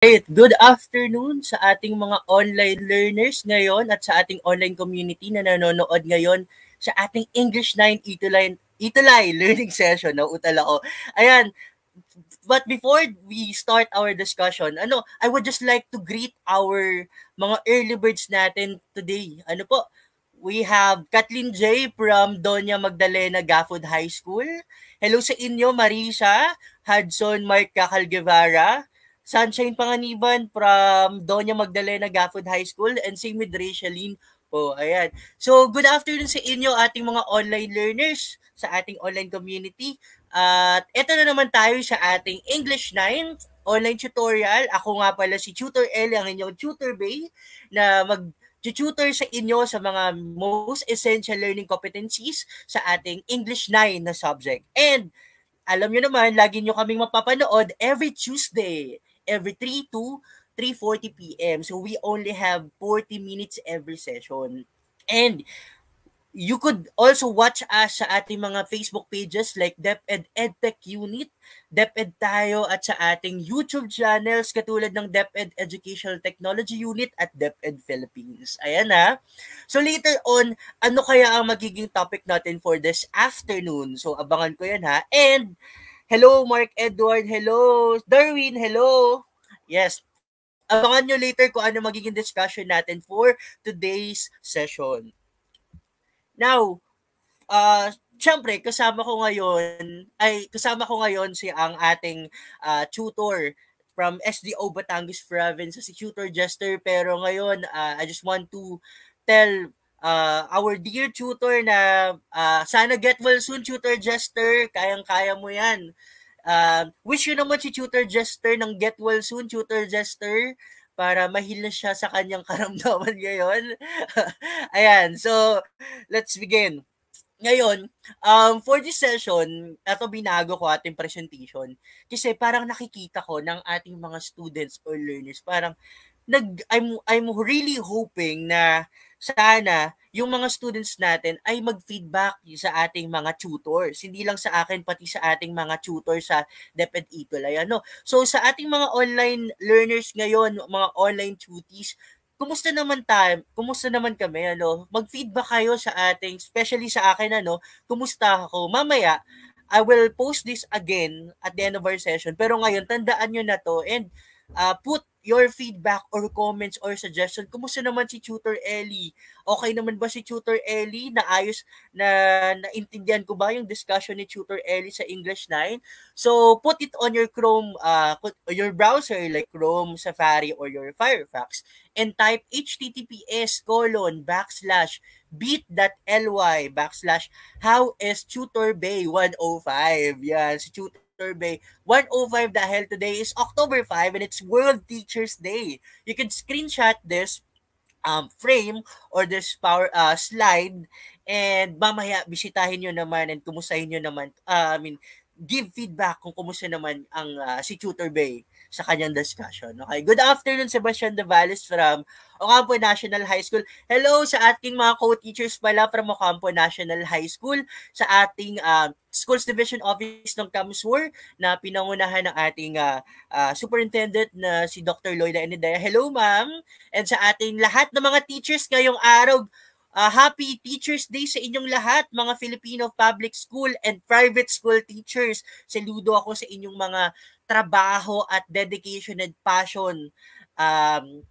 Alright, good afternoon sa ating mga online learners ngayon at sa ating online community na nanonood ngayon sa ating English 9 Itulay learning session. Nauutal ako. Ayan, but before we start our discussion, I would just like to greet our mga early birds natin today. We have Kathleen J. from Doña Magdalena Gafford High School. Hello sa inyo, Marisa, Hudson Mark Cacal Guevara, Sunshine Panganiban from Doña Magdalena Gafford High School, and same with Rachelyn po. Ayan. So, good afternoon sa inyo, ating mga online learners sa ating online community. At eto na naman tayo sa ating English 9 online tutorial. Ako nga pala si Tutor Ellie, ang inyong Tutor Bay, na tutor sa inyo sa mga most essential learning competencies sa ating English 9 na subject. And alam nyo naman, lagi nyo kaming mapapanood every Tuesday, every 3 to 3:40 p.m. So we only have 40 minutes every session. And you could also watch us sa ating mga Facebook pages like DepEd EdTech Unit, DepEd Tayo, at sa ating YouTube channels katulad ng DepEd Educational Technology Unit at DepEd Philippines. Ayan na. So later on, ano kaya ang magiging topic natin for this afternoon? So abangan ko yan ha. And hello Mark Edward, hello Darwin, hello. Yes, abangan nyo later kung ano magiging discussion natin for today's session. Now, syempre kasama ko ngayon si ang ating tutor from SDO Batangas Province, si Tutor Jester. Pero ngayon, I just want to tell our dear tutor na sana get well soon, Tutor Jester. Kayang-kaya mo yan. Wish you naman si Tutor Jester ng get well soon, Tutor Jester, para mahil na siya sa kanyang karamdaman ngayon. Ayan, so let's begin. Ngayon, for this session, ito binago ko ating presentation kasi parang nakikita ko ng ating mga students or learners, parang I'm really hoping na sana yung mga students natin ay mag-feedback sa ating mga tutors. Hindi lang sa akin, pati sa ating mga tutors sa DepEd Itulay. So sa ating mga online learners ngayon, mga online tuties, kumusta naman tayo? Kumusta naman kami? Mag-feedback kayo sa ating, especially sa akin, kumusta ako? Mamaya, I will post this again at the end of our session. Pero ngayon, tandaan nyo na to and put your feedback or comments or suggestion. Kumusta naman si Tutor Ellie? Okay naman ba si Tutor Ellie? Naayos na naintindihan ko ba yung discussion ni Tutor Ellie sa English 9? So put it on your Chrome, your browser like Chrome, Safari, or your Firefox, and type https:/bit.ly/how is tutorbay105. Yan, si Tutor Bay 105 dahil today is October 5 and it's World Teachers Day. You can screenshot this frame or this power slide, and mamaya bisitahin nyo naman and kumustahin nyo naman, give feedback kung kumusta naman ang si Tutor Bay sa kanyang discussion. Okay, good afternoon, Sebastian Davales from Ocampo National High School. Hello sa ating mga co-teachers pala from Ocampo National High School, sa ating Schools Division Office ng Kamsur na pinangunahan ng ating superintendent na si Dr. Loida Enidea. Hello, ma'am. And sa ating lahat ng mga teachers ngayong araw, happy Teachers Day sa inyong lahat, mga Filipino public school and private school teachers. Saludo ako sa inyong mga trabaho at dedication and passion,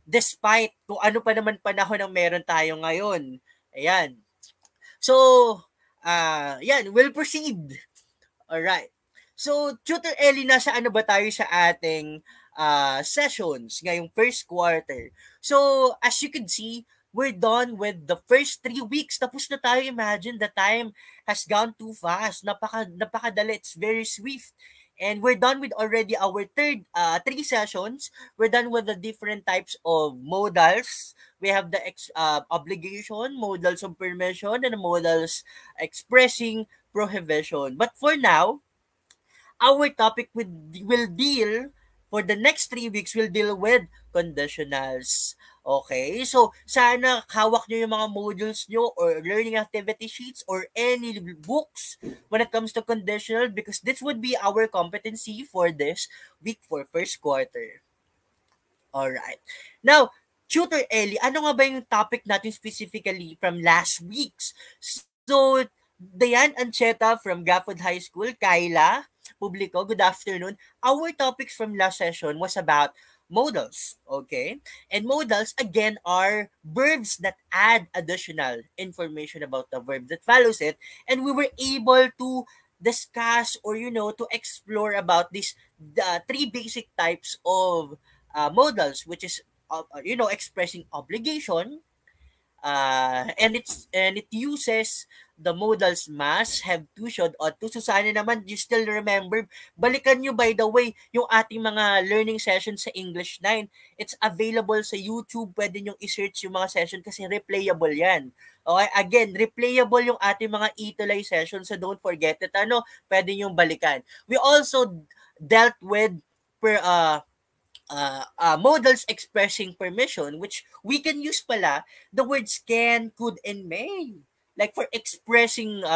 despite kung ano pa naman panahon ang meron tayo ngayon. Ayan. So, yan, we'll proceed. Alright. So, Tutor Ellie, nasa ano ba tayo sa ating sessions ngayong first quarter? So, as you can see, we're done with the first 3 weeks. Tapos na tayo. Imagine, the time has gone too fast. Napakadali. It's very swift. And we're done with already our third 3 sessions. We're done with the different types of modals. We have the obligation, modals of permission, and the modals expressing prohibition. But for now, our topic will deal, for the next 3 weeks, will deal with conditionals. Okay? So, sana hawak nyo yung mga modules nyo or learning activity sheets or any books when it comes to conditional, because this would be our competency for this week for first quarter. Alright. Now, Tutor Ellie, ano nga ba yung topic natin specifically from last week's? So, Dayan Ancheta from Gafford High School, Kyla, Publico, good afternoon. Our topics from last session was about modals, okay? And modals, again, are verbs that add additional information about the verb that follows it. And we were able to discuss or, to explore about these three basic types of modals, which is expressing obligation, and it uses the modals must, have to, should, ought to. So sana naman you still remember. Balikan nyo, by the way, yung ating mga learning session sa English 9. It's available sa YouTube. Pwede nyo i-search yung mga session kasi replayable yan. Okay, again, replayable yung ating mga e-tulay session, so don't forget it. Pwede nyo balikan. We also dealt with per modals expressing permission, which we can use pala the words can, could, and may. Like for expressing,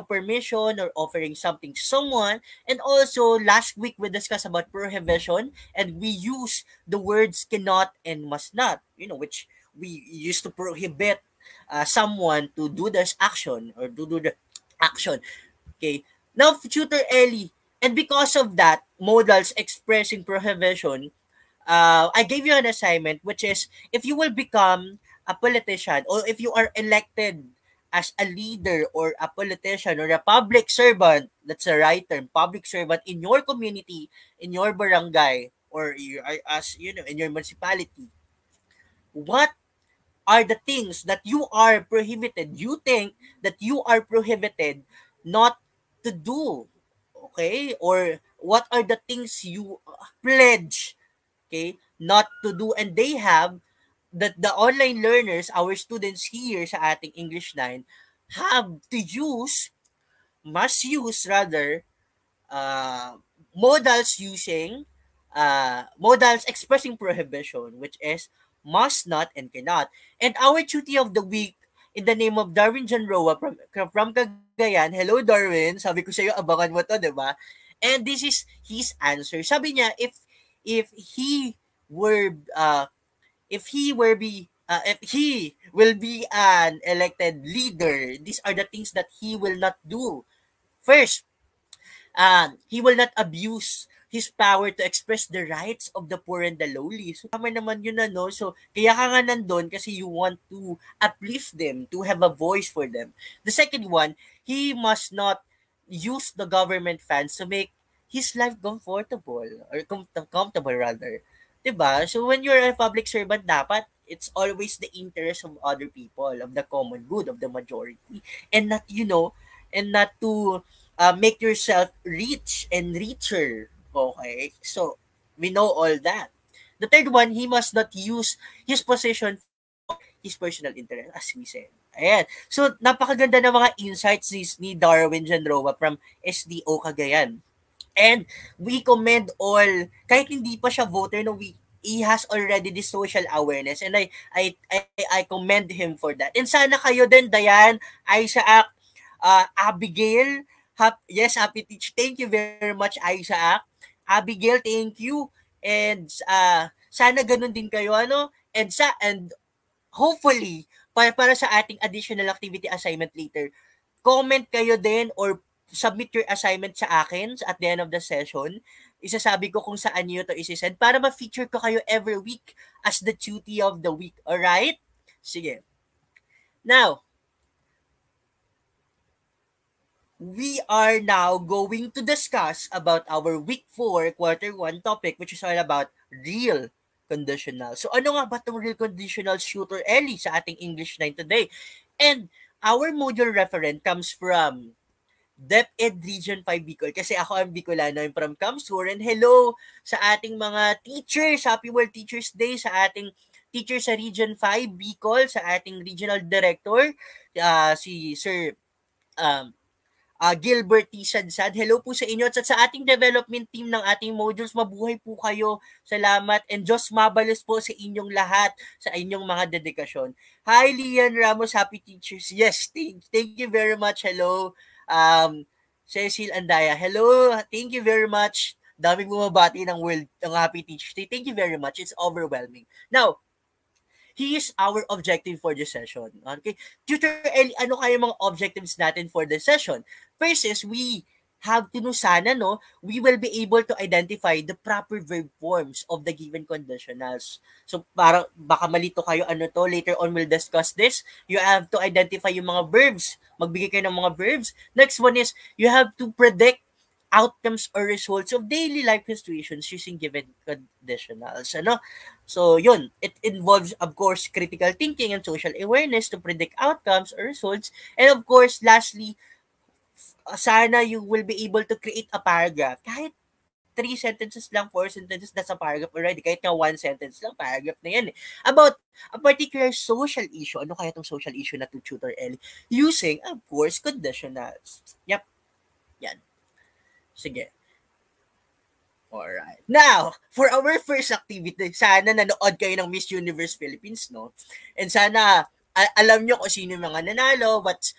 permission or offering something to someone. And also, last week we discussed about prohibition, and we use the words cannot and must not, which we used to prohibit someone to do this action or to do the action. Okay. Now, Tutor Ellie, and because of that, modals expressing prohibition, I gave you an assignment, which is if you will become a politician or if you are elected as a leader or a politician or a public servant, that's the right term, public servant in your community, in your barangay, or as in your municipality, what are the things that you are prohibited, you think that you are prohibited not to do, okay? Or what are the things you pledge, okay, not to do, and they have that the online learners, our students here sa ating English 9, have to use, must use rather, uh, modals expressing prohibition, which is must not and cannot. And our duty of the week in the name of Darwin John Roa from Cagayan. Hello Darwin, sabi ko sa iyo abangan mo to, 'di ba? And this is his answer. Sabi niya if he were if he will be an elected leader, these are the things that he will not do. First, he will not abuse his power to express the rights of the poor and the lowly. So, tama naman yun, no? So, kaya ka nga nandun kasi you want to uplift them, to have a voice for them. The second one, he must not use the government funds to make his life comfortable or comfortable rather. 'Di ba? So, when you're a public servant, dapat it's always the interest of other people, of the common good, of the majority, and not, and not to make yourself rich and richer. Okay? So, we know all that. The third one, he must not use his position for his personal interest, as we said. Ayan. So, napakaganda ng mga insights ni Darwin Janroa from SDO Cagayan. And we commend all, kahit hindi pa siya voter, no, he has already this social awareness, and I commend him for that. And sana kayo din, Dayan, Isaac, Abigail, yes, happy teach. Thank you very much, Isaac. Abigail, thank you. And sana ganun din kayo, and hopefully para sa ating additional activity assignment later, comment kayo din or submit your assignment sa akin at the end of the session. Isasabi ko kung saan niyo to isisend para ma-feature ko kayo every week as the duty of the week. Alright? Sige. Now, we are now going to discuss about our week 4, quarter 1 topic, which is all about real conditional. So, ano nga ba itong real conditional, Shooter Ellie, sa ating English 9 today? And our module referent comes from DepEd Region 5 Bicol. Kasi ako ang Bicolano, I'm from Kamsur. And hello sa ating mga teachers. Happy World Teachers Day sa ating teacher sa Region 5 Bicol, sa ating Regional Director, si Sir Gilbert T. Sadsad. Hello po sa inyo at sa ating development team ng ating modules. Mabuhay po kayo. Salamat and Diyos mabalos po sa inyong lahat, sa inyong mga dedikasyon. Hi, Lian Ramos. Happy Teachers. Yes, thank you very much. Hello. Cecil Andaya. Hello. Thank you very much. Daming bumabati ng Happy Teacher's Day. Thank you very much. It's overwhelming. Now, here's our objective for this session. Okay? Tutor Ellie, ano kaya mga objectives natin for this session? First is, we have to know sana, no, we will be able to identify the proper verb forms of the given conditionals. So, parang, baka malito kayo, ano to, later on we'll discuss this. You have to identify yung mga verbs. Magbigay kayo ng mga verbs. Next one is, you have to predict outcomes or results of daily life situations using given conditionals. Ano? So, yun. It involves, of course, critical thinking and social awareness to predict outcomes or results. And of course, lastly, sana you will be able to create a paragraph. Kahit 3 sentences lang, 4 sentences, that's a paragraph already. Kahit nga 1 sentence lang, paragraph na yan eh. About a particular social issue. Ano kaya itong social issue na to Tutor Ellie? Using, of course, conditionals. Yep. Yan. Sige. Alright. Now, for our first activity, sana nanood kayo ng Miss Universe Philippines, no? And sana alam nyo kung sino yung mga nanalo, what's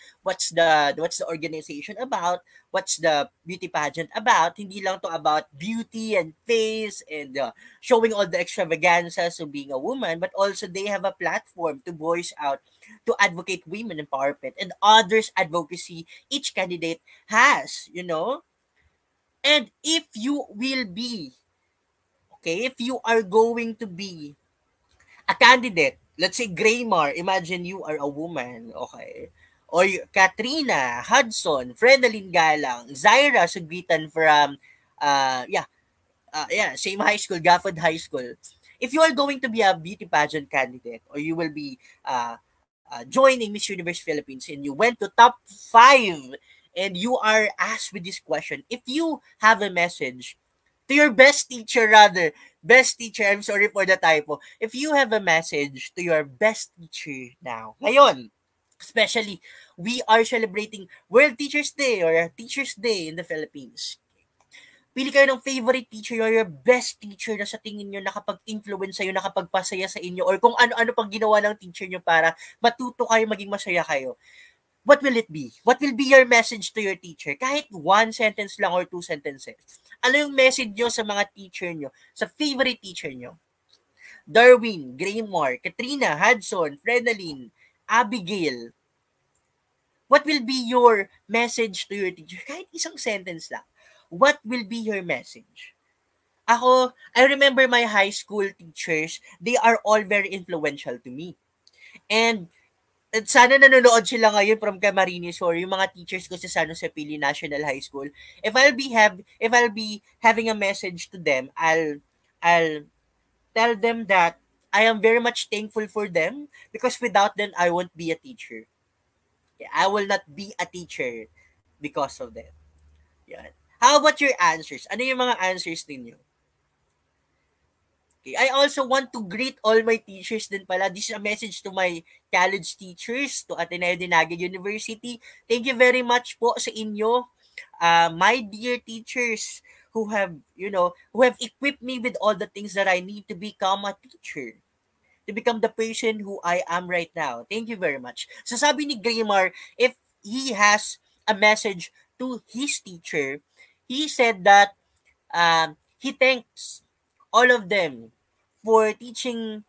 the organization about, what's the beauty pageant about. Hindi lang to about beauty and face and showing all the extravaganzas of being a woman, but also they have a platform to voice out, to advocate women empowerment and others advocacy each candidate has, you know? And if you will be, okay, if you are going to be a candidate, let's say Graymar, imagine you are a woman, okay? Or Katrina, Hudson, Fredeline Galang, Zaira Sugitan from, same high school, Gafford High School. If you are going to be a beauty pageant candidate, or you will be joining Miss Universe Philippines and you went to top 5 and you are asked with this question, if you have a message to your best teacher, I'm sorry for the typo, if you have a message to your best teacher now, ngayon, especially, we are celebrating World Teachers Day or Teachers Day in the Philippines. Pili kayo ng favorite teacher or your best teacher na sa tingin nyo nakapag-influence sa'yo, nakapagpasaya sa inyo, or kung ano-ano pang ginawa ng teacher nyo para matuto kayo, maging masaya kayo. What will it be? What will be your message to your teacher? Kahit 1 sentence lang or 2 sentences. Ano yung message nyo sa mga teacher nyo? Sa favorite teacher nyo? Darwin, Graymore, Katrina, Hudson, Fredeline, Abigail. What will be your message to your teacher? Kahit 1 sentence lang. What will be your message? Ako, I remember my high school teachers, they are all very influential to me. And sana nanonood sila ngayon from Camarines or yung mga teachers ko sa San Jose Pili National High School. If I'll be having a message to them, I'll tell them that I am very much thankful for them because without them I won't be a teacher. I will not be a teacher because of them. Yan. How about your answers? Ano yung mga answers ninyo? Okay. I also want to greet all my teachers din pala. This is a message to my college teachers, to Ateneo Dinaga University. Thank you very much po sa inyo, my dear teachers who have equipped me with all the things that I need to become a teacher, to become the person who I am right now. Thank you very much. So sabi ni Graymar, if he has a message to his teacher, he said that he thanks all of them for teaching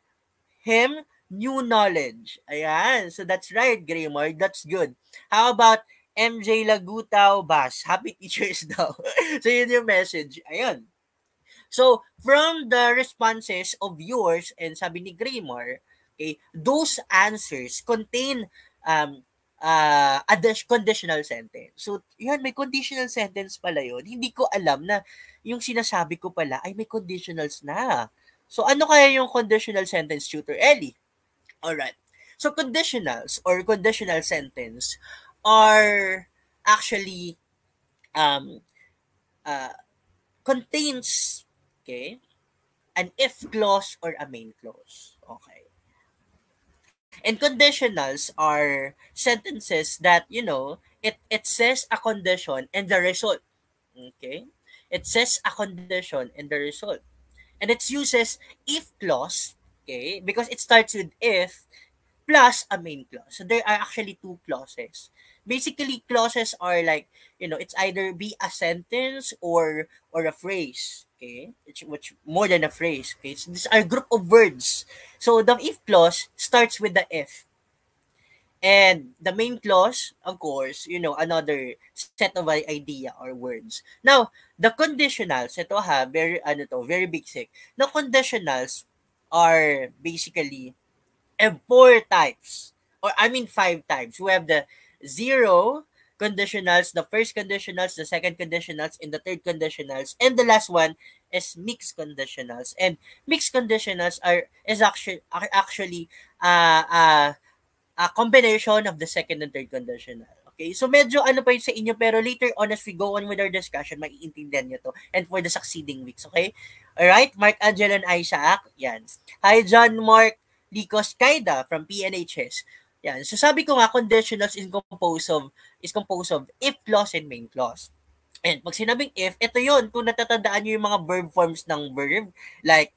him new knowledge. Ayan. So that's right, Graymar. That's good. How about MJ Lagutaw Bas? Happy teachers daw. So yun yung message. Ayan. So, from the responses of yours and sabi ni Graymar, okay, those answers contain a conditional sentence. So, yan, may conditional sentence pala yun. Hindi ko alam na yung sinasabi ko pala ay may conditionals na. So, ano kaya yung conditional sentence, Tutor Ellie? Alright. So, conditionals or conditional sentence are actually contains, okay, an if clause or a main clause. Okay. And conditionals are sentences that, it says a condition and the result. Okay? It says a condition and the result. And it uses if clause, okay, because it starts with if plus a main clause. So there are actually two clauses. Basically, clauses are like, it's either be a sentence or a phrase. Okay, which more than a phrase. Okay, so these are group of words. So the if clause starts with the if, and the main clause, of course, another set of idea or words. Now, the conditionals, ito ha, very basic. The conditionals are basically four types, or I mean five types. We have the zero conditionals, the first conditionals, the second conditionals, and the third conditionals, and the last one is mixed conditionals. And mixed conditionals are actually uh, uh, a combination of the second and third conditional. Okay, so medyo ano pa yun sa inyo, pero later on as we go on with our discussion, maiintindihan nyo to, and for the succeeding weeks, okay? Alright, Mark Angelo and Isaac, yan. Hi, John Mark Licos Kaida from PNHS. Yan, so sabi ko nga, conditionals is composed of if clause and main clause. And pag sinabing if, ito yon kung natatandaan nyo yung mga verb forms ng verb, like,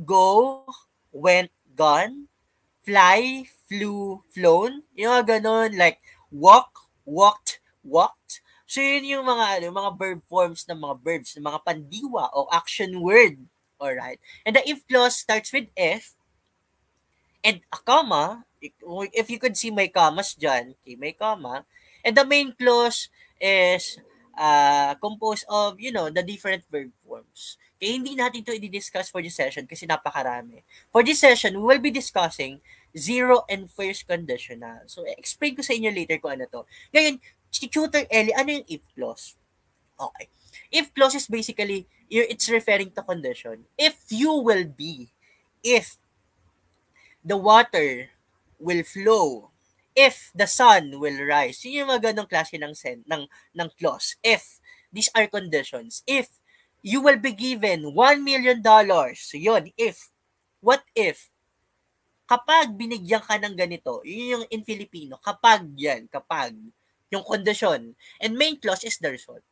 go, went, gone, fly, flew, flown, yung mga ganun, like walk, walked, walked. So yun yung mga verb forms ng mga verbs, ng mga pandiwa o action word. Alright? And the if clause starts with if and a comma. If you could see my commas dyan, okay, may comma. And the main clause is composed of, the different verb forms. Kaya hindi natin to i-discuss for this session kasi napakarami. For this session, we will be discussing zero and first conditional. So, explain ko sa inyo later kung ano to. Ngayon, si Tutor Ellie, ano yung if clause? Okay. If clause is basically, it's referring to condition. If you will be, if the water will flow, if the sun will rise. Yun yung mga ganong klase ng clause. If, these are conditions. If you will be given $1 million. So yun, if. What if? Kapag binigyan ka ng ganito, yun yung in Filipino, kapag yan, kapag. Yung condition. And main clause is the result.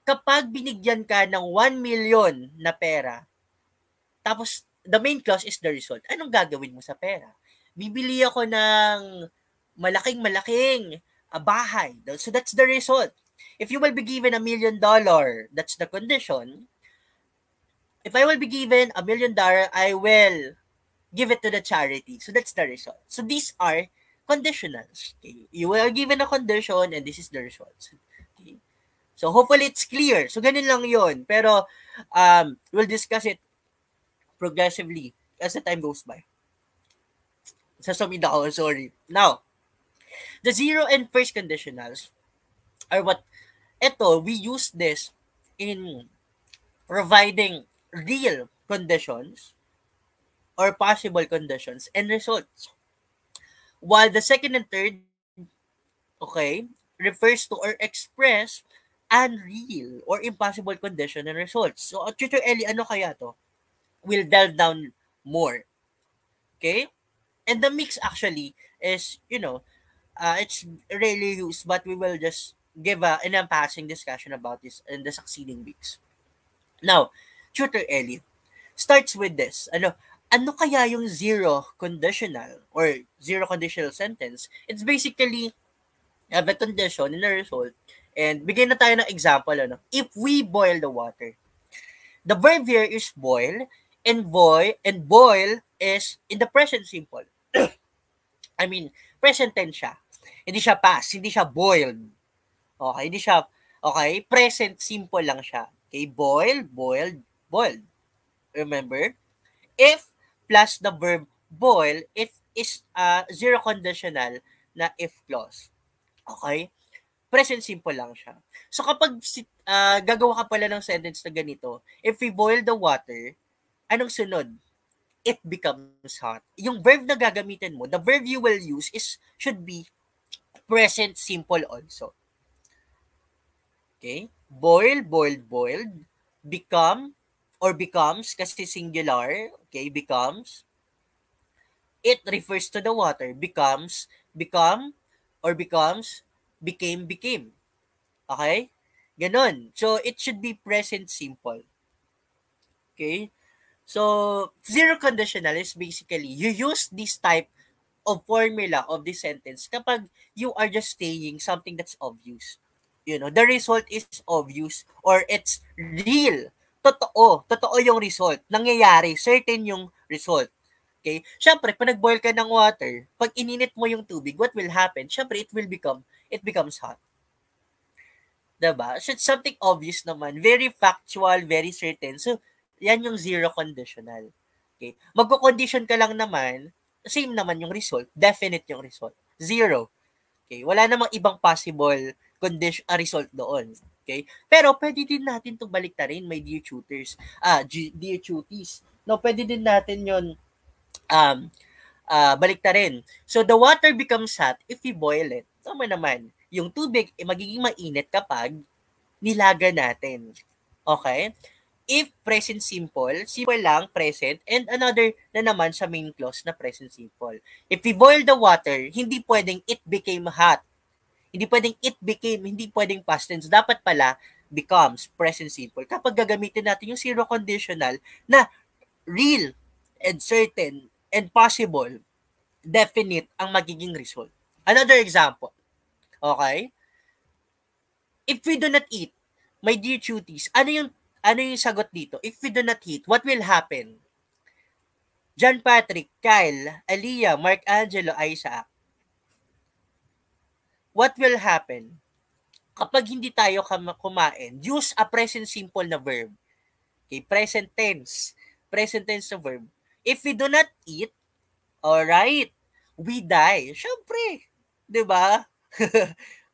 Kapag binigyan ka ng 1 million na pera, tapos the main clause is the result, anong gagawin mo sa pera? Bibili ako ng malaking bahay. So that's the result. If you will be given $1 million, that's the condition. If I will be given $1 million, I will give it to the charity. So that's the result. So these are conditionals. Okay? You are given a condition and this is the result. Okay? So hopefully it's clear. So ganun lang yun. Pero we'll discuss it progressively as the time goes by. Sasumid ako, sorry. Now, the zero and first conditionals are what, we use this in providing real conditions or possible conditions and results. While the second and third, okay, refers to or express unreal or impossible condition and results. So, Tutor Ellie, ano kaya to? We'll delve down more. Okay? And the mix actually is, it's rarely used, but we will just give an passing discussion about this in the succeeding weeks. Now, Tutor Ellie, starts with this. Ano kaya yung zero conditional or zero conditional sentence? It's basically have a condition and a result. And bigyan na tayo ng example. If we boil the water. The verb here is boil, and boil is in the present simple. I mean, present tense siya. Hindi siya past, hindi siya boiled. Okay, hindi siya, okay, present simple lang siya. Okay, boil, boiled, boiled. Remember? If plus the verb boil, if is zero conditional na if clause. Okay? Present simple lang siya. So kapag gagawa ka pala ng sentence na ganito, if we boil the water, anong sunod? It becomes hot. Yung verb na gagamitin mo, the verb you will use should be present simple also. Okay? Boil, boiled, boiled. Become or becomes kasi singular. Okay? Becomes. It refers to the water. Becomes, become, or becomes, became, became. Okay? Ganon. So, it should be present simple. Okay? So, zero conditional is basically, you use this type of formula of the sentence kapag you are just saying something that's obvious. The result is obvious or it's real. Totoo yung result. Nangyayari, certain yung result. Okay? Syempre, pag nag-boil ka ng water, pag ininit mo yung tubig, what will happen? Syempre, it becomes hot. Diba? So, it's something obvious naman. Very factual, very certain. So, yan yung zero conditional. Okay? Magko-condition ka lang naman, same naman yung result. Definite yung result. Zero. Okay? Wala namang ibang possible result doon. Okay? Pero, pwede din natin ito baliktarin, my dear tutors. Dear tuties. No, pwede din natin yon um, baliktarin. So, the water becomes hot if we boil it. Tama naman. Yung tubig, magiging mainit kapag nilaga natin. Okay? If present simple, simple lang, present, and another na naman sa main clause na present simple. If we boil the water, hindi pwedeng it became hot. Hindi pwedeng it became, hindi pwedeng past tense. Dapat pala, becomes present simple. Kapag gagamitin natin yung zero conditional na real and certain and possible, definite ang magiging result. Another example. Okay? If we do not eat, my dear cuties, ano yung sagot dito? If we do not eat, what will happen? John Patrick, Kyle, Aliyah, Mark Angelo, Isaac. What will happen? Kapag hindi tayo kumain, use a present simple na verb. Okay, present tense. Present tense na verb. If we do not eat, alright, we die. Syempre, 'di ba?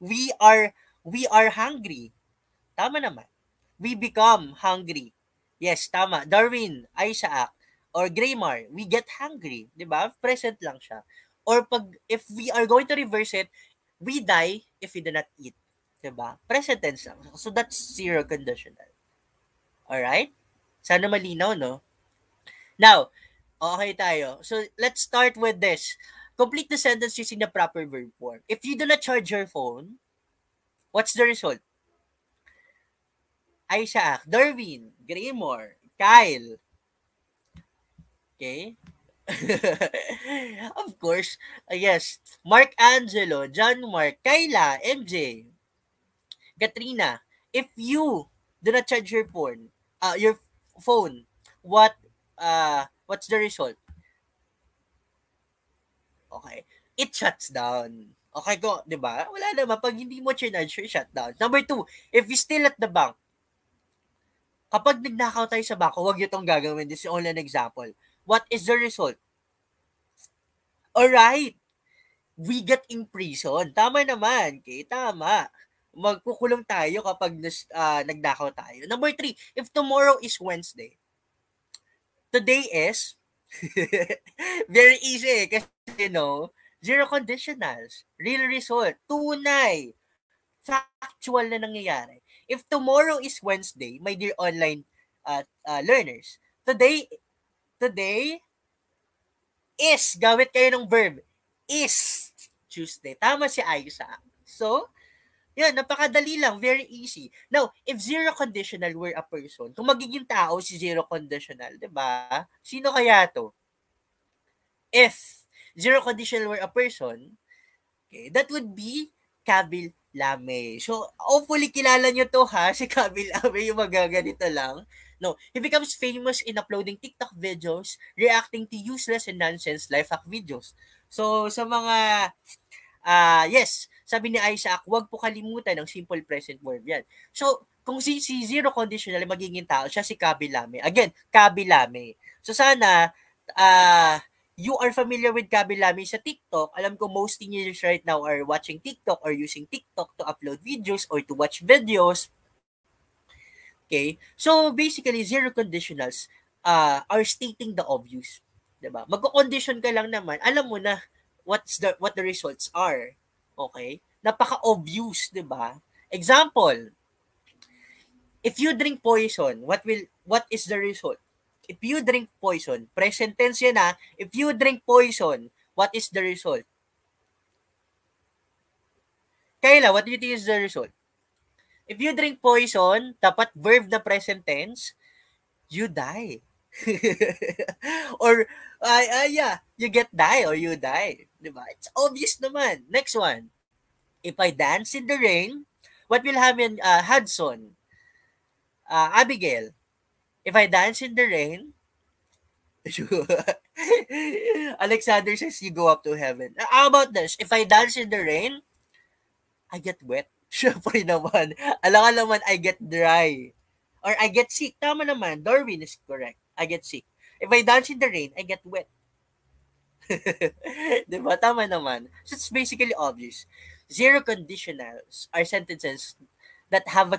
we are hungry. Tama naman. We become hungry. Yes, tama. Darwin, Isaac, or Grammar, we get hungry. 'Di ba? Present lang siya. Or if we are going to reverse it, we die if we do not eat. 'Di ba? Present tense lang. So that's zero conditional. Alright? Sana malinaw, no? Now, okay tayo. So, let's start with this. Complete the sentence using the proper verb form. If you do not charge your phone, what's the result? Isaac, Darwin, Grammar, Kyle. Okay? Of course, yes. Mark Angelo, John Mark, Kayla, MJ, Katrina. If you do not charge your phone, what's the result? Okay. It shuts down. Okay ko, 'di ba? Wala naman pag hindi mo charge, shut down. Number 2, if you still at the bank, kapag nagnakaw tayo sa bangko, huwag niyo tong gagawin. This is only an example. What is the result? Alright. We get in prison. Tama naman. Okay, tama. Magkukulong tayo kapag nagnakaw tayo. Number 3, if tomorrow is Wednesday, today is very easy kasi zero conditionals, real result, tunay, factual na nangyayari. If tomorrow is Wednesday, my dear online learners, today is, gawit kayo ng verb, is Tuesday. Tama si Aisa. So, yan, napakadali lang, very easy. Now, if zero conditional were a person, kung magiging tao si zero conditional, 'di ba? Sino kaya to? If zero conditional were a person, okay, that would be Kabil Lame. So, hopefully kilala nyo to ha, si Kabil Lame, yung magaganito lang. No, he becomes famous in uploading TikTok videos, reacting to useless and nonsense life hack videos. So, sa mga, yes, sabi ni Isaac, huwag po kalimutan ng simple present verb yan. So, kung si zero conditional magiging tao, siya si Kabil Lame. Again, Kabil Lame. So, sana, you are familiar with Kabil Lame sa TikTok. Alam ko most teenagers right now are watching TikTok or using TikTok to upload videos or to watch videos. Okay? So, basically, zero conditionals are stating the obvious. Diba? Magko-condition ka lang naman, alam mo na what the results are. Okay? Napaka-obvious, 'di ba? Example, if you drink poison, what is the result? If you drink poison, present tense yan ha. If you drink poison, what is the result? Kayla, what do you think is the result? If you drink poison, dapat verb na present tense, you die. Or, yeah, you get die or you die. Diba? It's obvious naman. Next one. If I dance in the rain, what will happen, Hudson? Abigail, if I dance in the rain, Alexander says you go up to heaven. How about this? If I dance in the rain, I get wet. Siyempre naman. Alam naman, I get dry. Or I get sick. Tama naman. Darwin is correct. I get sick. If I dance in the rain, I get wet. Diba? Tama naman. So it's basically obvious. Zero conditionals are sentences that have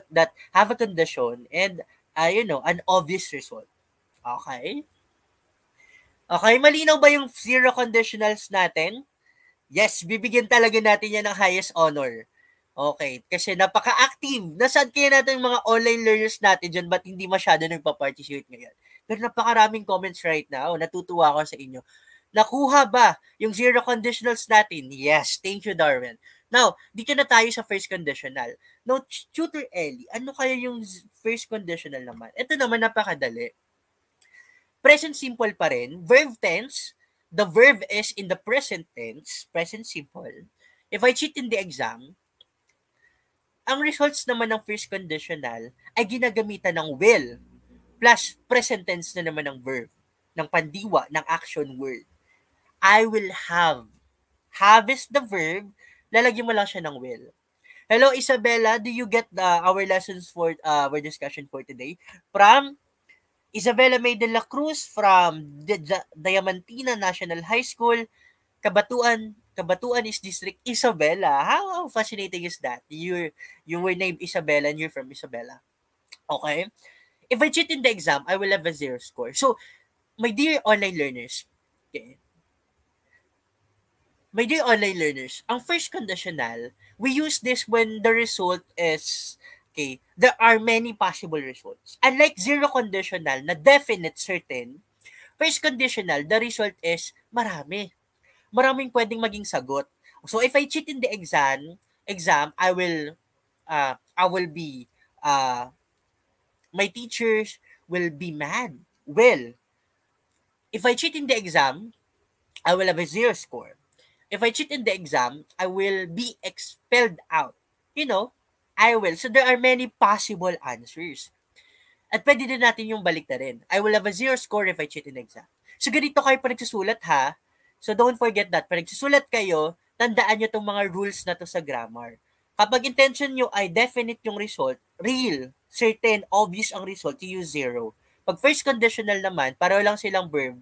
a condition and an obvious result. Okay? Okay, malinaw ba yung zero conditionals natin? Yes, bibigyan talaga natin yan ng highest honor. Okay, kasi napaka-active. Nasaan kaya natin yung mga online learners natin dyan ba't hindi masyado nagpa-participate ngayon? Pero napakaraming comments right now. Natutuwa ako sa inyo. Nakuha ba yung zero conditionals natin? Yes, thank you, Darwin. Now, dito na tayo sa first conditional. Now, Tutor Ellie, ano kaya yung first conditional naman? Ito naman napakadali. Present simple pa rin. Verb tense, the verb is in the present tense, present simple. If I cheat in the exam, ang results naman ng first conditional ay ginagamitan ng will plus present tense na naman ng verb, ng pandiwa, ng action word. I will have. Have is the verb, lalagyan mo lang siya ng will. Hello, Isabella, do you get our lessons for our discussion for today? From Isabella May de la Cruz from Diamantina National High School, Kabatuan is District Isabela. How fascinating is that? You were named Isabella and you're from Isabela. Okay? If I cheat in the exam, I will have a zero score. So, my dear online learners, okay, my dear online learners, ang first conditional, we use this when the result is, okay, there are many possible results. Unlike zero conditional na definite, certain, first conditional, the result is marami. Maraming pwedeng maging sagot. So if I cheat in the exam, I will be my teachers will be mad. Well, if I cheat in the exam, I will have a zero score. If I cheat in the exam, I will be expelled out. You know, I will. So there are many possible answers. At pwede din natin yung balik na rin. I will have a zero score if I cheat in the exam. So ganito kayo pa nagsusulat ha. So don't forget that. Pag nagsusulat kayo, tandaan nyo itong mga rules na to sa grammar. Kapag intention nyo ay definite yung result, real, certain, obvious ang result, you use zero. Pag first conditional naman, pareho lang silang verb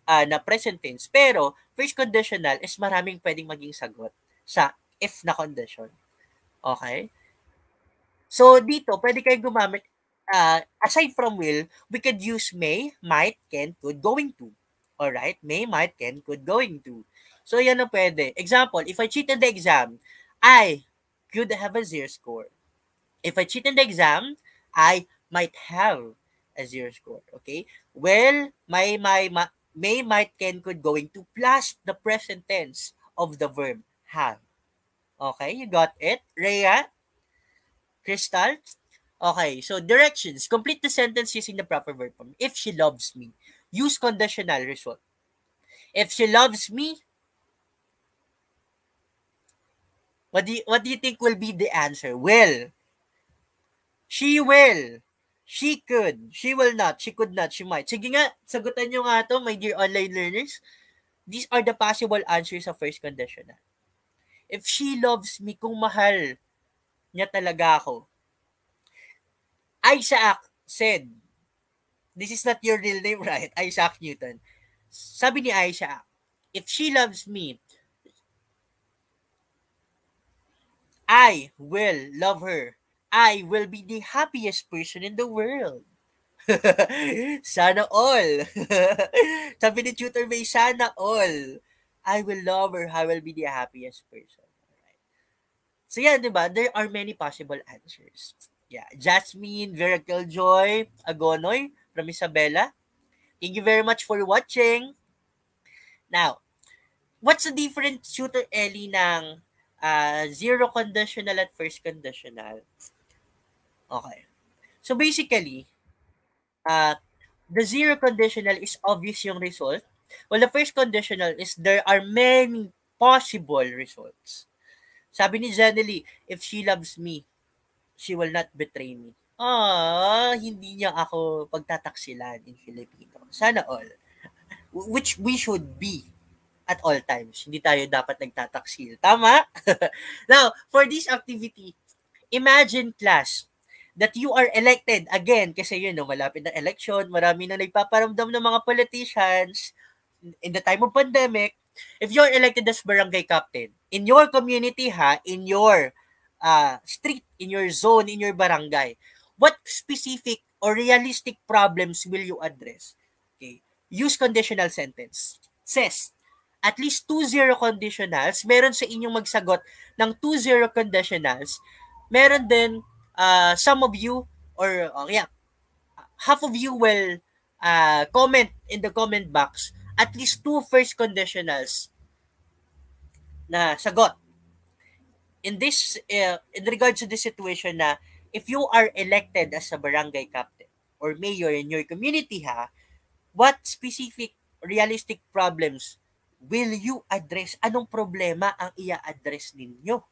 na present tense. Pero, first conditional is maraming pwedeng maging sagot sa if na condition. Okay? So, dito, pwede kayong gumamit, aside from will, we could use may, might, can, could, going to. Alright? May, might, can, could, going to. So, yan ang pwede. Example, if I cheat in the exam, I could have a zero score. If I cheat in the exam, I might have a zero score. Okay? Well, may, might, can, could, going to, plus the present tense of the verb have. Okay? You got it? Rhea? Crystal? Okay, so directions. Complete the sentence using the proper verb form. If she loves me, use conditional result. If she loves me, what do you think will be the answer? Will. She will. She could. She will not. She could not. She might. Sige nga, sagutan nyo nga to, my dear online learners. These are the possible answers of first conditional. If she loves me, kung mahal niya talaga ako. Isaac said, this is not your real name, right? Isaac Newton. Sabi ni Isaac, if she loves me, I will love her. I will be the happiest person in the world. Sana all. Sabi ni Tutor May, sana all. I will love her. I will be the happiest person. Alright. So yeah, diba? There are many possible answers. Yeah. Jasmine, Vera Joy, Agonoy, from Isabela. Thank you very much for watching. Now, what's the difference, Tutor Ellie, ng zero conditional at first conditional? Okay. So basically, uh, the zero conditional is obvious yung result, while the first conditional is there are many possible results. Sabi ni Jenny, if she loves me, she will not betray me. Hindi niya ako pagtataksilan in Filipino. Sana all. Which we should be at all times. Hindi tayo dapat nagtataksil. Tama? Now, for this activity, imagine class that you are elected again kasi yun, no, malapit na election, marami na nagpaparamdam ng mga politicians in the time of pandemic. If you're elected as barangay captain, in your community in your street, in your zone, in your barangay, what specific or realistic problems will you address? Okay. Use conditional sentence. Says, at least 2-0 conditionals, meron sa inyong magsagot ng 2-0 conditionals, meron din some of you or half of you will comment in the comment box at least 2 first conditionals na sagot. In regards to this situation na if you are elected as a barangay captain or mayor in your community what specific realistic problems will you address? Anong problema ang i-address ninyo?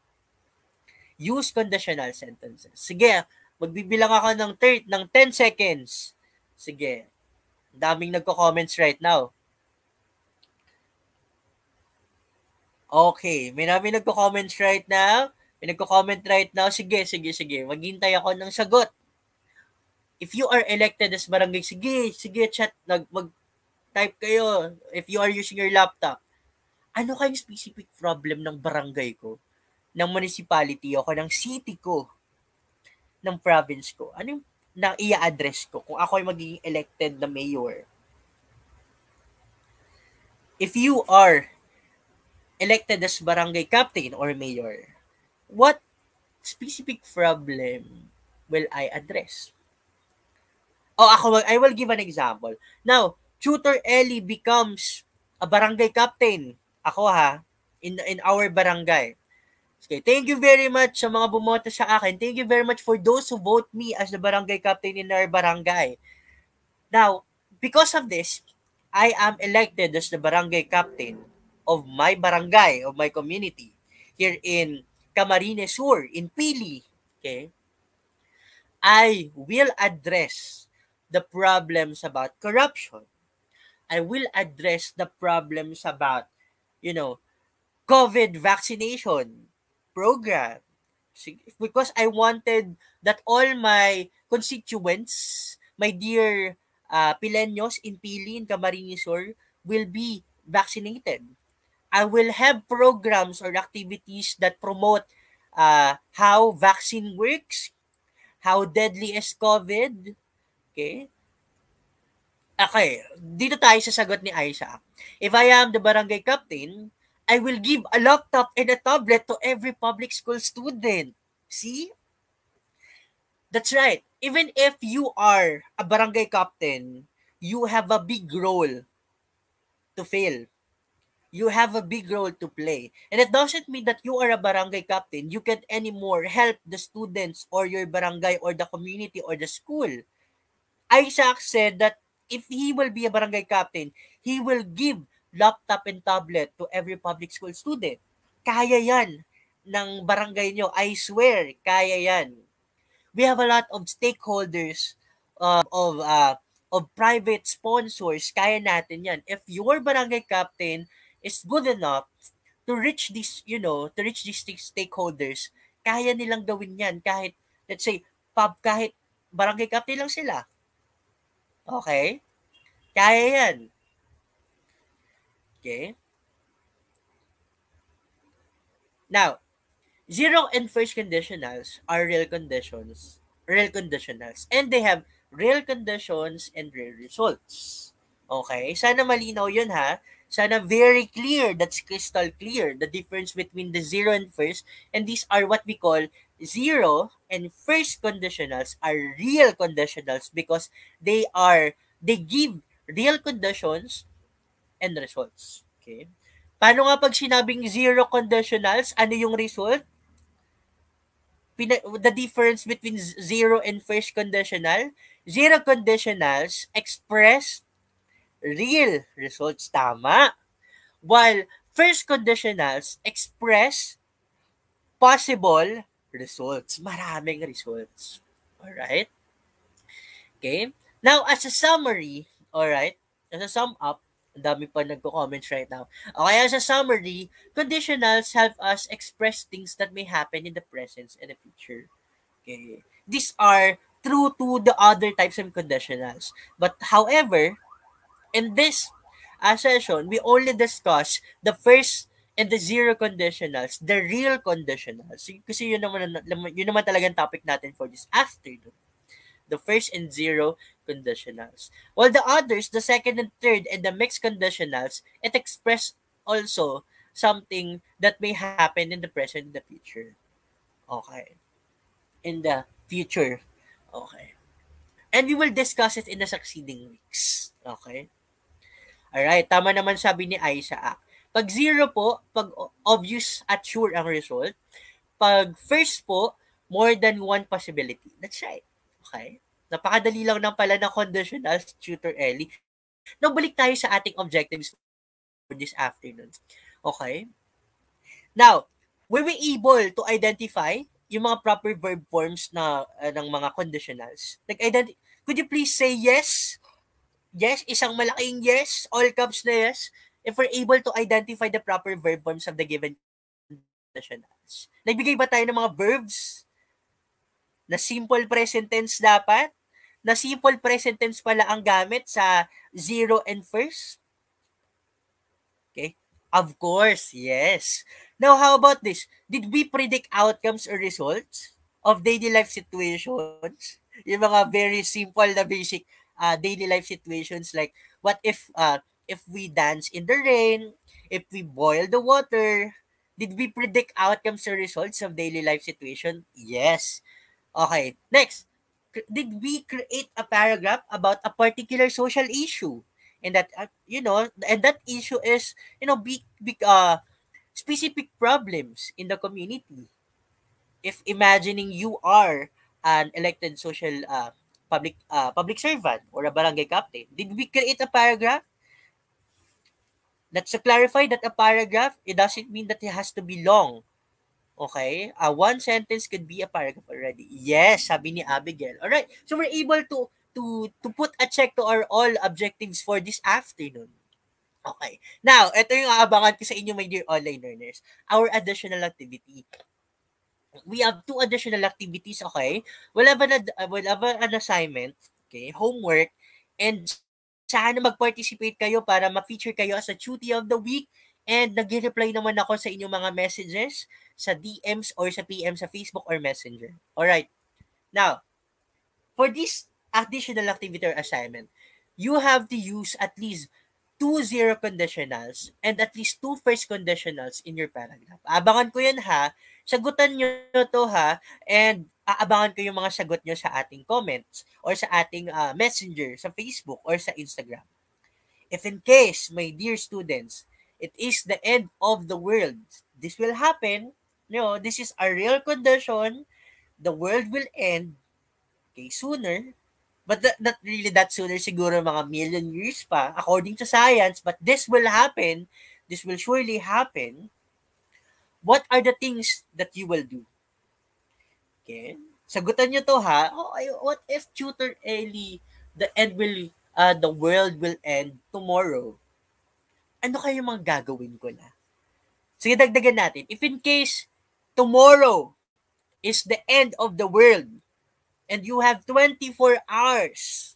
Use conditional sentences. Sige, magbibilang ako ng 10 seconds. Sige. Daming nagko-comments right now. Okay, may nagko-comments right now. May nagko-comment right now. Sige. Maghintay ako ng sagot. If you are elected as barangay, sige, chat, mag-type kayo if you are using your laptop. Ano kayong specific problem ng barangay ko, ng municipality o ng city ko, ng province ko? Ano yung na i-address ko kung ako ay magiging elected na mayor? If you are elected as barangay captain or mayor, what specific problem will I address? I will give an example. Now, Tutor Ellie becomes a barangay captain. Ako in our barangay. Okay, thank you very much sa mga bumoto sa akin. Thank you very much for those who vote me as the barangay captain in our barangay. Now, because of this, I am elected as the barangay captain of my barangay, of my community, here in Camarines Sur, in Pili. Okay? I will address the problems about corruption. I will address the problems about, COVID vaccination program. Because I wanted that all my constituents, my dear Pileños in Pili, in Camarines Sur, will be vaccinated. I will have programs or activities that promote how vaccine works, how deadly is COVID. Okay? Okay, dito tayo sa sagot ni Aisha. If I am the barangay captain, I will give a laptop and a tablet to every public school student. See? That's right. Even if you are a barangay captain, you have a big role to fill. You have a big role to play. And it doesn't mean that you are a barangay captain, you can't anymore help the students or your barangay or the community or the school. Isaac said that if he will be a barangay captain, he will give laptop and tablet to every public school student. Kaya yan ng barangay nyo. I swear, kaya yan. We have a lot of stakeholders of private sponsors. Kaya natin yan. If your barangay captain is good enough to reach these stakeholders, kaya nilang gawin yan kahit, let's say, kahit barangay captain lang sila. Okay? Kaya yan. Okay? Now, zero and first conditionals are real conditionals, and they have real conditions and real results. Okay? Sana malinaw yun Sana very clear, that's crystal clear, the difference between the zero and first, and these are what we call zero and first conditionals are real conditionals because they give real conditions and results. Okay? Paano nga pag sinabing zero conditionals, ano yung result? The difference between zero and first conditional, Zero conditionals express real results. Tama. While first conditionals express possible results. Maraming results. Alright? Okay? Now, as a summary, alright, as a sum up, ang dami pa nagko-comments right now. Okay, as a summary, conditionals help us express things that may happen in the present and the future. Okay? These are true to the other types of conditionals. But however, in this session, we only discuss the first and the zero conditionals, the real conditionals. Kasi yun naman talagang topic natin for this afternoon. The first and zero conditionals. While the others, the second and third, and the mixed conditionals, it express also something that may happen in the present and the future. Okay. In the future. Okay. And we will discuss it in the succeeding weeks. Okay. Alright, tama naman sabi ni Aisha. Pag zero po, pag obvious at sure ang result. Pag first po, more than one possibility. That's right. Okay? Napakadali lang ng pala ng conditionals, Tutor Ellie. Now, balik tayo sa ating objectives for this afternoon. Okay? Now, were we able to identify yung mga proper verb forms na ng mga conditionals? Could you please say yes? Yes, isang malaking yes, all caps na yes, if we're able to identify the proper verb forms of the given conditionals. Nagbigay ba tayo ng mga verbs na simple present tense dapat? Na simple present tense pala ang gamit sa zero and first? Okay? Of course, yes. Now, how about this? Did we predict outcomes or results of daily life situations? Yung mga very simple na basic daily life situations like what if we dance in the rain, if we boil the water, did we predict outcomes or results of daily life situation? Yes. Okay. Next, did we create a paragraph about a particular social issue? And that and that issue is big specific problems in the community. If imagining you are an elected social public servant or a barangay captain, did we create a paragraph? Let's clarify that a paragraph, it doesn't mean that it has to be long. Okay? One sentence could be a paragraph already. Yes, sabi ni Abigail. Alright, so we're able to put a check to our all objectives for this afternoon. Okay. Now, ito yung aabangan ko sa inyo, my dear online learners. Our additional activity. We have two additional activities, okay? We'll have an assignment, okay, homework, and sana mag-participate kayo para ma-feature kayo as a cutie of the week. And nag-reply naman ako sa inyong mga messages sa DMs or sa PM sa Facebook or Messenger. Alright. Now, for this additional activity or assignment, you have to use at least 2 zero conditionals and at least 2 first conditionals in your paragraph. Abangan ko yan ha. Sagutan nyo to ha. And aabangan ko yung mga sagot nyo sa ating comments or sa ating messenger, sa Facebook or sa Instagram. If in case, my dear students, it is the end of the world, this will happen. This is a real condition. The world will end sooner. But not really that sooner, siguro mga million years pa, according to science. But this will happen. This will surely happen. What are the things that you will do? Okay? Sagutan nyo to ha. What if Tutor Ellie, the world will end tomorrow? Ano kayo mga gagawin ko na? Sige, dagdagan natin. If in case tomorrow is the end of the world and you have 24 hours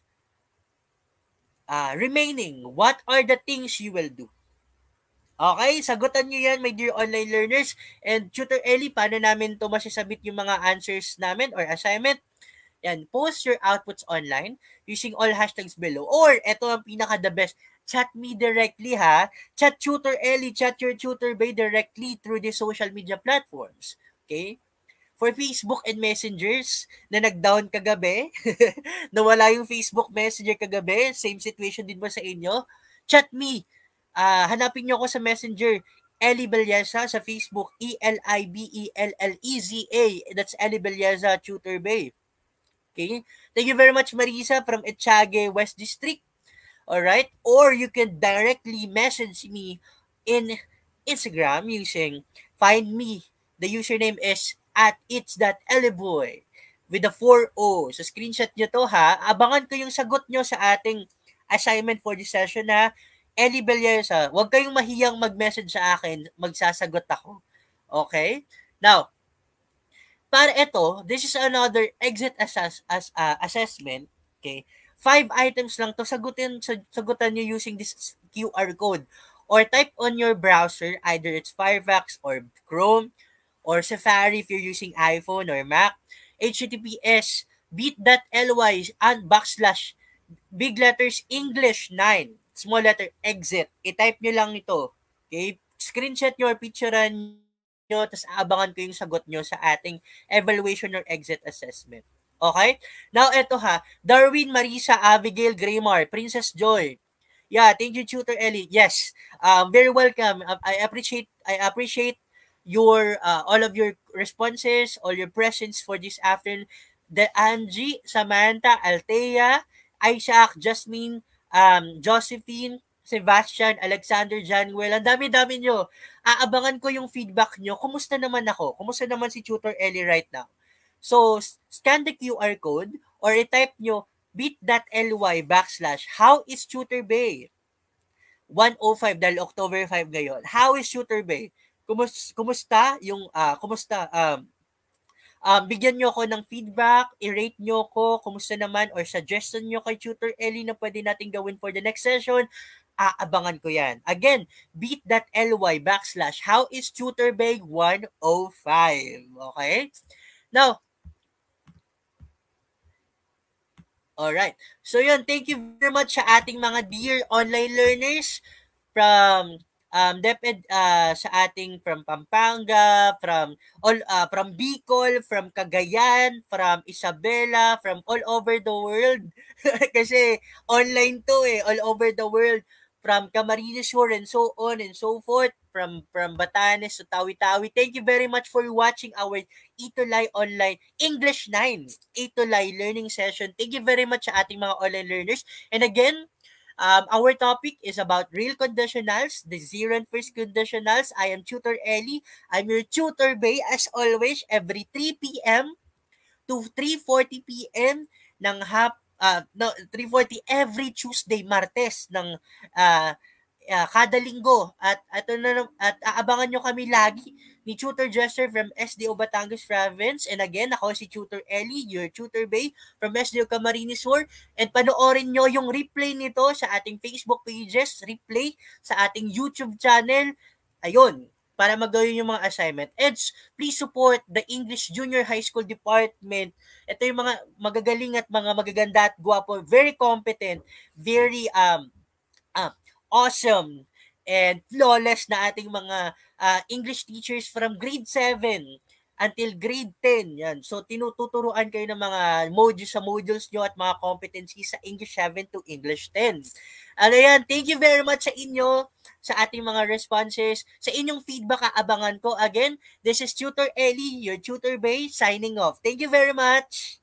remaining, what are the things you will do? Okay, sagutan nyo yan, my dear online learners. And Tutor Ellie, paano namin to masasabit yung mga answers namin or assignment? Yan, post your outputs online using all hashtags below. Or, eto ang pinaka-the best, chat me directly ha. Chat Tutor Ellie, chat your Tutor Bay directly through the social media platforms. Okay? For Facebook and Messengers na nag-down kagabi, nawala yung Facebook Messenger kagabi, same situation din ba sa inyo? Chat me. Hanapin nyo ako sa Messenger. Ellie Belleza sa Facebook, Elibelleza. That's Ellie Belleza Tutor Bay. Okay? Thank you very much, Marisa from Etiague West District. Alright? Or you can directly message me in Instagram using find me. The username is at it's.ellyboy with the 4O. So screenshot nyo to ha. Abangan ko yung sagot nyo sa ating assignment for this session na Ellie Belleza. Huwag kayong mahiyang mag-message sa akin. Magsasagot ako. Okay? Now, para ito, this is another exit assessment. Okay? 5 items lang to. Sagutan nyo using this QR code. Or type on your browser, either it's Firefox or Chrome or Safari if you're using iPhone or Mac. HTTPS bit.ly and backslash big letters English 9 small letter exit. I-type nyo lang ito. Okay? Screenshot nyo or picturean nyo, tapos aabangan ko yung sagot nyo sa ating evaluation or exit assessment. Okay? Now, eto ha. Darwin, Marisa, Abigail, Graymar, Princess Joy. Yeah, thank you, Tutor Ellie. Yes, very welcome. I appreciate your all of your responses, all your presence for this afternoon. The Angie, Samantha, Althea, Isaac, Jasmine, Josephine, Sebastian, Alexander, Januel. Ang dami-dami nyo. Aabangan ko yung feedback nyo. Kumusta naman ako? Kumusta naman si Tutor Ellie right now? So, scan the QR code or i-type nyo bit.ly backslash how is Tutor Bay 105 dahil October 5 ngayon. How is Shooter Bay? Kumusta yung kumusta bigyan nyo ako ng feedback, i-rate nyo ko, kumusta naman or suggestion nyo kay Tutor Ellie na pwede natin gawin for the next session. Aabangan ko yan. Again, bit.ly backslash how is Tutor Bay 105. Okay? Now, alright. So yun, thank you very much sa ating mga dear online learners from DepEd sa ating from Pampanga, from Bicol, from Cagayan, from Isabela, from all over the world. Kasi online to all over the world. From Camarines Sur and so on and so forth. From Batanes to Tawi-Tawi. Thank you very much for watching our Itulay Online English 9 Itulay learning session. Thank you very much sa ating mga online learners. And again, our topic is about real conditionals, the zero and first conditionals. I am Tutor Ellie. I'm your Tutor Bay as always every 3 p.m. to 3:40 p.m. ng 3:40 every Tuesday, Martes ng kada linggo at aabangan nyo kami lagi ni Tutor Jester from SDO Batangas Province. And again, ako si Tutor Ellie, your Tutor Bay from SDO Camarines Sur. And panoorin nyo yung replay nito sa ating Facebook pages, replay sa ating YouTube channel. Ayun, para magawin yung mga assignment. And please support the English Junior High School Department. Ito yung mga magagaling at mga magaganda at guwapo, very competent, very awesome and flawless na ating mga English teachers from grade 7 until grade 10. Yan. So, tinututuruan kayo ng mga modules nyo at mga competencies sa English 7 to English 10. Ano yan? Thank you very much sa inyo, sa ating mga responses, sa inyong feedback, aabangan ko. Again, this is Tutor Ellie, your Tutor Bay, signing off. Thank you very much.